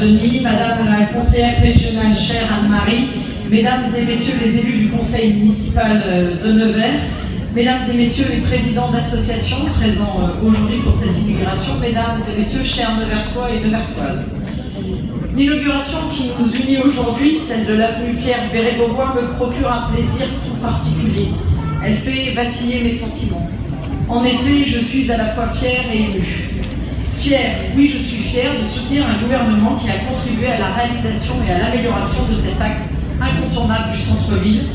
Denis, Madame la conseillère régionale chère Anne-Marie, Mesdames et Messieurs les élus du conseil municipal de Nevers, Mesdames et Messieurs les présidents d'associations présents aujourd'hui pour cette inauguration, Mesdames et Messieurs chers Neversois et Neversoises. L'inauguration qui nous unit aujourd'hui, celle de l'avenue Pierre Bérégovoy, me procure un plaisir tout particulier. Elle fait vaciller mes sentiments. En effet, je suis à la fois fière et émue. Fière, oui, je suis fière de soutenir un gouvernement qui a contribué à la réalisation et à l'amélioration de cet axe incontournable du centre-ville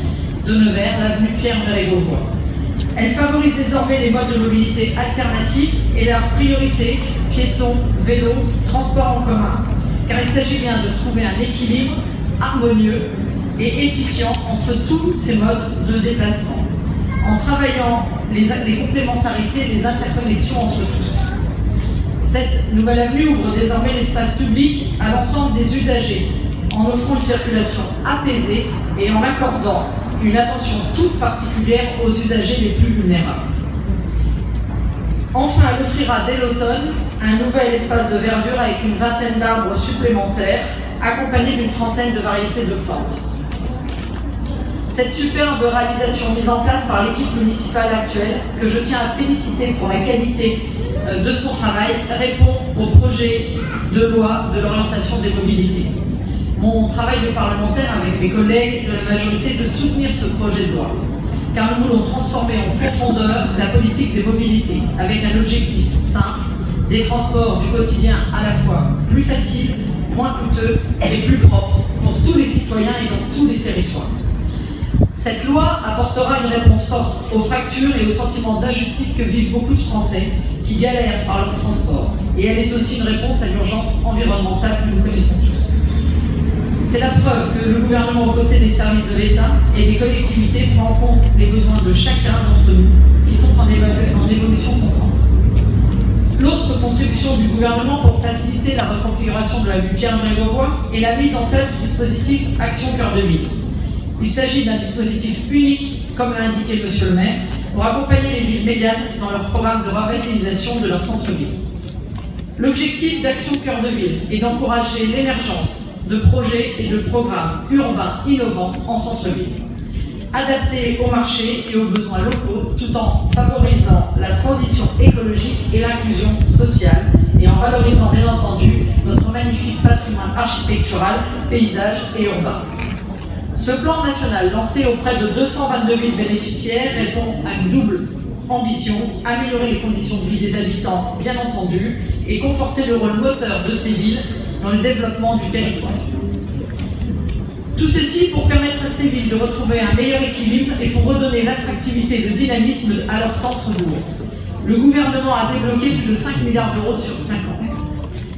de Nevers, l'avenue Pierre Bérégovoy. Elle favorise désormais les modes de mobilité alternatifs et leur priorité, piétons, vélos, transports en commun, car il s'agit bien de trouver un équilibre harmonieux et efficient entre tous ces modes de déplacement, en travaillant les complémentarités et les interconnexions entre tous. Cette nouvelle avenue ouvre désormais l'espace public à l'ensemble des usagers, en offrant une circulation apaisée et en accordant une attention toute particulière aux usagers les plus vulnérables. Enfin, elle offrira dès l'automne un nouvel espace de verdure avec une vingtaine d'arbres supplémentaires, accompagnés d'une trentaine de variétés de plantes. Cette superbe réalisation mise en place par l'équipe municipale actuelle, que je tiens à féliciter pour la qualité de son travail, répond au projet de loi de l'orientation des mobilités. Mon travail de parlementaire avec mes collègues de la majorité de soutenir ce projet de loi, car nous voulons transformer en profondeur la politique des mobilités avec un objectif simple, des transports du quotidien à la fois plus faciles, moins coûteux et plus propres pour tous les citoyens et dans tous les territoires. Cette loi apportera une réponse forte aux fractures et aux sentiments d'injustice que vivent beaucoup de Français qui galèrent par leur transport. Et elle est aussi une réponse à l'urgence environnementale que nous connaissons tous. C'est la preuve que le gouvernement, aux côtés des services de l'État et des collectivités, prend en compte les besoins de chacun d'entre nous qui sont en évolution constante. L'autre contribution du gouvernement pour faciliter la reconfiguration de l'avenue Pierre Bérégovoy est la mise en place du dispositif Action Cœur de Ville. Il s'agit d'un dispositif unique, comme l'a indiqué Monsieur le maire, pour accompagner les villes médianes dans leur programme de revitalisation de leur centre-ville. L'objectif d'Action Cœur de Ville est d'encourager l'émergence de projets et de programmes urbains innovants en centre-ville, adaptés au marché et aux besoins locaux, tout en favorisant la transition écologique et l'inclusion sociale, et en valorisant bien entendu notre magnifique patrimoine architectural, paysage et urbain. Ce plan national, lancé auprès de 222 villes bénéficiaires, répond à une double ambition: améliorer les conditions de vie des habitants, bien entendu, et conforter le rôle moteur de ces villes dans le développement du territoire. Tout ceci pour permettre à ces villes de retrouver un meilleur équilibre et pour redonner l'attractivité et le dynamisme à leur centre-bourg. Le gouvernement a débloqué plus de 5 milliards d'euros sur 5 ans.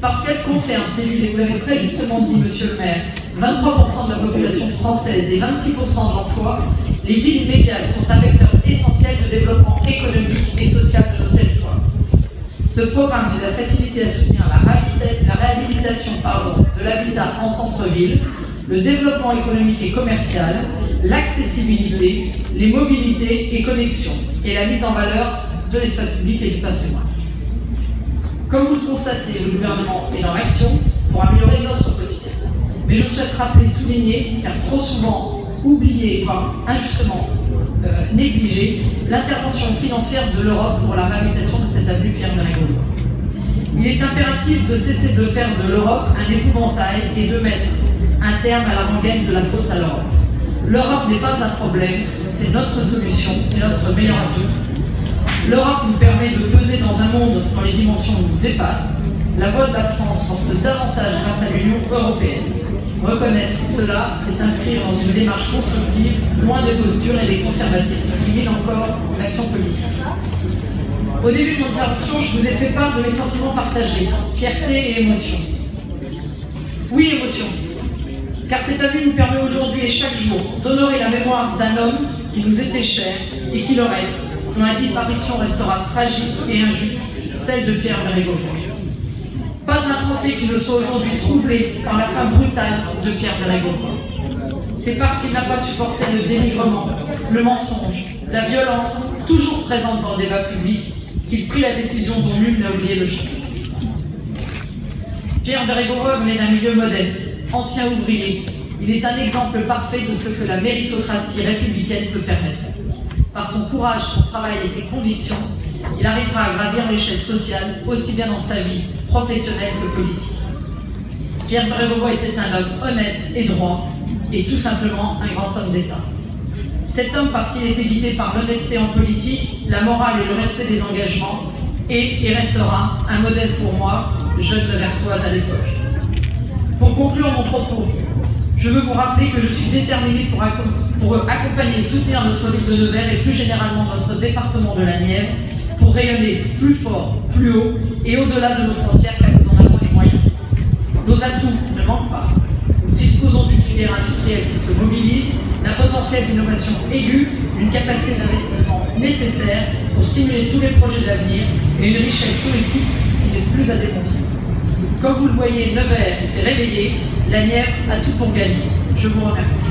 Parce qu'elle concerne ces villes, et vous l'avez très justement dit, Monsieur le maire, 23% de la population française et 26% de l'emploi, les villes médianes sont un vecteur essentiel de développement économique et social de nos territoires. Ce programme vise à faciliter à soutenir la réhabilitation de l'habitat en centre-ville, le développement économique et commercial, l'accessibilité, les mobilités et connexions, et la mise en valeur de l'espace public et du patrimoine. Comme vous le constatez, le gouvernement est dans l'action pour améliorer notre quotidien. Mais je souhaite rappeler, souligner, car trop souvent oublié, voire injustement négligé, l'intervention financière de l'Europe pour la réhabilitation de cette avenue Pierre Bérégovoy. Il est impératif de cesser de faire de l'Europe un épouvantail et de mettre un terme à la rengaine de la faute à l'Europe. L'Europe n'est pas un problème, c'est notre solution et notre meilleur atout. L'Europe nous permet de peser dans un monde dont les dimensions nous dépassent. La voix de la France porte davantage grâce à l'Union européenne. Reconnaître cela, c'est inscrire dans une démarche constructive, loin des postures et des conservatismes qui minent encore l'action politique. Au début de mon intervention, je vous ai fait part de mes sentiments partagés, fierté et émotion. Oui, émotion, car cette avenue nous permet aujourd'hui et chaque jour d'honorer la mémoire d'un homme qui nous était cher et qui le reste, dont la disparition restera tragique et injuste, celle de Pierre Bérégovoy. Pas un Français qui ne soit aujourd'hui troublé par la fin brutale de Pierre Bérégovoy. C'est parce qu'il n'a pas supporté le dénigrement, le mensonge, la violence, toujours présente dans le débat public, qu'il prit la décision dont nul n'a oublié le chemin. Pierre Bérégovoy venait d'un milieu modeste, ancien ouvrier. Il est un exemple parfait de ce que la méritocratie républicaine peut permettre. Par son courage, son travail et ses convictions, il arrivera à gravir l'échelle sociale, aussi bien dans sa vie professionnelle que politique. Pierre Bérégovoy était un homme honnête et droit, et tout simplement un grand homme d'État. Cet homme, parce qu'il était guidé par l'honnêteté en politique, la morale et le respect des engagements, et il restera un modèle pour moi, jeune Leversoise à l'époque. Pour conclure mon propos, je veux vous rappeler que je suis déterminée pour accompagner et soutenir notre ville de Nevers et plus généralement notre département de la Nièvre pour rayonner plus fort, plus haut et au-delà de nos frontières car nous en avons les moyens. Nos atouts ne manquent pas. Nous disposons d'une filière industrielle qui se mobilise, d'un potentiel d'innovation aigu, d'une capacité d'investissement nécessaire pour stimuler tous les projets de l'avenir et une richesse touristique qui n'est plus à démontrer. Comme vous le voyez, Nevers s'est réveillé, la Nièvre a tout pour gagner. Je vous remercie.